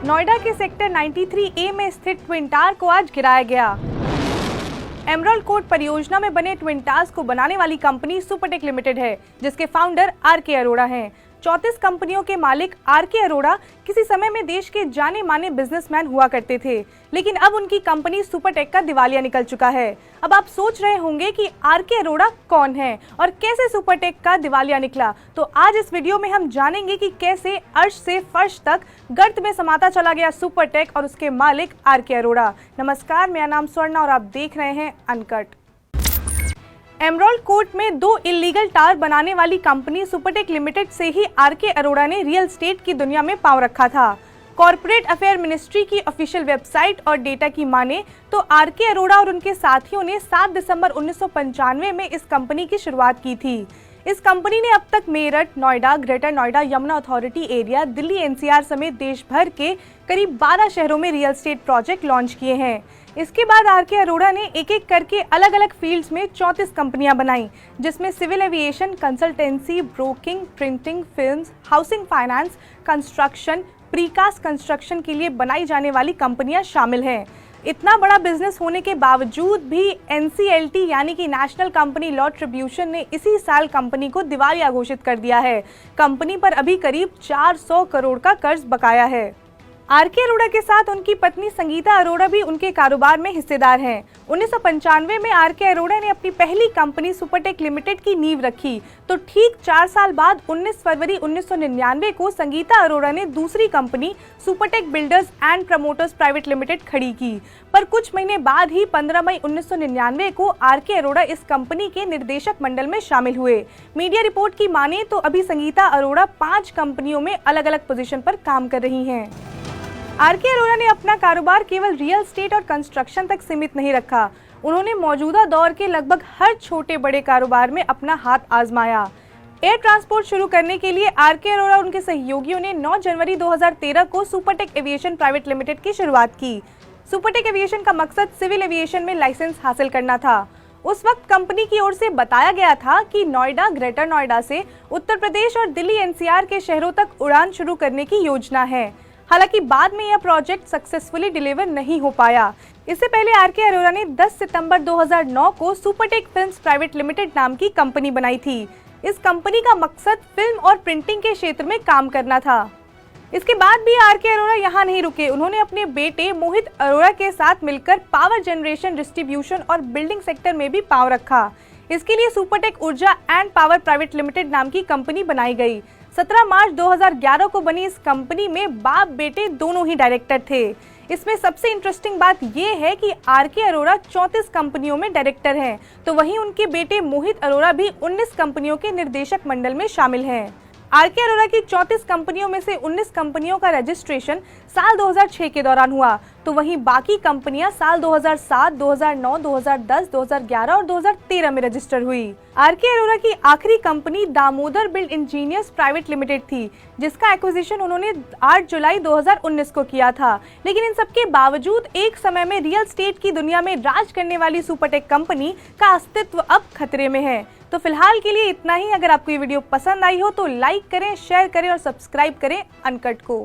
नोएडा के sector 93A में स्थित ट्विन टावर को आज गिराया गया। एमराल्ड कोर्ट परियोजना में बने ट्विन टावर्स को बनाने वाली कंपनी सुपरटेक लिमिटेड है, जिसके फाउंडर आर.के. अरोड़ा हैं। 34 कंपनियों के मालिक आर.के. अरोड़ा किसी समय में देश के जाने माने बिजनेसमैन हुआ करते थे, लेकिन अब उनकी कंपनी सुपरटेक का दिवालिया निकल चुका है। अब आप सोच रहे होंगे कि आर.के. अरोड़ा कौन है और कैसे सुपरटेक का दिवालिया निकला। तो आज इस वीडियो में हम जानेंगे कि कैसे अर्श से फर्श तक गर्त में समाता चला गया सुपरटेक और उसके मालिक आर.के. अरोड़ा। नमस्कार, मेरा नाम स्वर्णा और आप देख रहे हैं अनकट। एमराल्ड कोर्ट में 2 इल्लीगल टावर बनाने वाली कंपनी सुपरटेक लिमिटेड से ही आर.के. अरोड़ा ने रियल एस्टेट की दुनिया में पांव रखा था। कॉर्पोरेट अफेयर मिनिस्ट्री की ऑफिशियल वेबसाइट और डेटा की माने तो आर.के. अरोड़ा और उनके साथियों ने 7 दिसंबर 1995 में इस कंपनी की शुरुआत की थी। इस कंपनी ने अब तक Meerut, Noida, greater Noida, Yamuna authority area, Delhi NCR समेत देश भर के करीब 12 शहरों में रियल एस्टेट प्रोजेक्ट लॉन्च किए हैं। इसके बाद आर.के. अरोड़ा ने एक एक करके अलग अलग फील्ड्स में 34 कंपनियां बनाई, जिसमें civil aviation, consultancy, broking, printing, films, housing finance, construction, precast construction के लिए बनाई जाने वाली कंपनियां शामिल हैं। इतना बड़ा बिजनेस होने के बावजूद भी NCLT यानी कि नेशनल कंपनी लॉ ट्रिब्यूशन ने इसी साल कंपनी को दिवालिया घोषित कर दिया है। कंपनी पर अभी करीब 400 करोड़ का कर्ज बकाया है। आर.के. अरोड़ा के साथ उनकी पत्नी संगीता अरोड़ा भी उनके कारोबार में हिस्सेदार हैं। 1995 में आर.के. अरोड़ा ने अपनी पहली कंपनी सुपरटेक लिमिटेड की नींव रखी, तो ठीक 4 साल बाद 19 फरवरी 1999 को संगीता अरोड़ा ने दूसरी company Supertech builders and promoters private limited खड़ी की। पर कुछ महीने बाद ही 15 मई 1999 को आर.के. अरोड़ा इस कंपनी के निर्देशक मंडल में शामिल हुए। मीडिया रिपोर्ट की माने तो अभी संगीता अरोड़ा 5 कंपनियों में अलग अलग पोजीशन पर काम कर रही हैं। आर.के. अरोड़ा ने अपना कारोबार केवल रियल एस्टेट और कंस्ट्रक्शन तक सीमित नहीं रखा। उन्होंने मौजूदा दौर के लगभग हर छोटे बड़े कारोबार में अपना हाथ आजमाया। एयर ट्रांसपोर्ट शुरू करने के लिए आर.के. अरोड़ा और उनके सहयोगियों ने 9 जनवरी 2013 को सुपरटेक एविएशन प्राइवेट लिमिटेड की शुरुआत की। सुपरटेक एविएशन का मकसद सिविल एविएशन में लाइसेंस हासिल करना था। उस वक्त कंपनी की ओर से बताया गया था कि नोएडा, ग्रेटर नोएडा से उत्तर प्रदेश और दिल्ली एनसीआर के शहरों तक उड़ान शुरू करने की योजना है। हालांकि बाद में यह प्रोजेक्ट सक्सेसफुली डिलीवर नहीं हो पाया। इससे पहले आर.के. अरोड़ा ने 10 सितंबर 2009 को सुपरटेक फिल्म्स प्राइवेट लिमिटेड नाम की कंपनी बनाई थी। इस कंपनी का मकसद फिल्म और प्रिंटिंग के क्षेत्र में काम करना था। इसके बाद भी आर.के. अरोड़ा यहाँ नहीं रुके। उन्होंने अपने बेटे मोहित अरोड़ा के साथ मिलकर पावर जनरेशन, डिस्ट्रीब्यूशन और बिल्डिंग सेक्टर में भी पांव रखा। इसके लिए सुपरटेक ऊर्जा एंड पावर प्राइवेट लिमिटेड नाम की कंपनी बनाई गई। 17 मार्च 2011 को बनी इस कंपनी में बाप बेटे दोनों ही डायरेक्टर थे। इसमें सबसे इंटरेस्टिंग बात यह है कि आर.के. अरोड़ा 34 कंपनियों में डायरेक्टर हैं, तो वहीं उनके बेटे मोहित अरोड़ा भी 19 कंपनियों के निर्देशक मंडल में शामिल हैं। आर.के. अरोड़ा की 34 कंपनियों में से 19 कंपनियों का रजिस्ट्रेशन साल 2006 के दौरान हुआ, तो वहीं बाकी कंपनियां साल 2007, 2009, 2010, 2011 और 2013 में रजिस्टर हुई। आर.के. अरोड़ा की आखिरी company Damodar build engineers private limited थी, जिसका एक्विजिशन उन्होंने 8 जुलाई 2019 को किया था। लेकिन इन सबके बावजूद एक समय में रियल एस्टेट की दुनिया में राज करने वाली सुपरटेक कंपनी का अस्तित्व अब खतरे में है। तो फिलहाल के लिए इतना ही। अगर आपको ये वीडियो पसंद आई हो तो लाइक करें, शेयर करें और सब्सक्राइब करें अनकट को।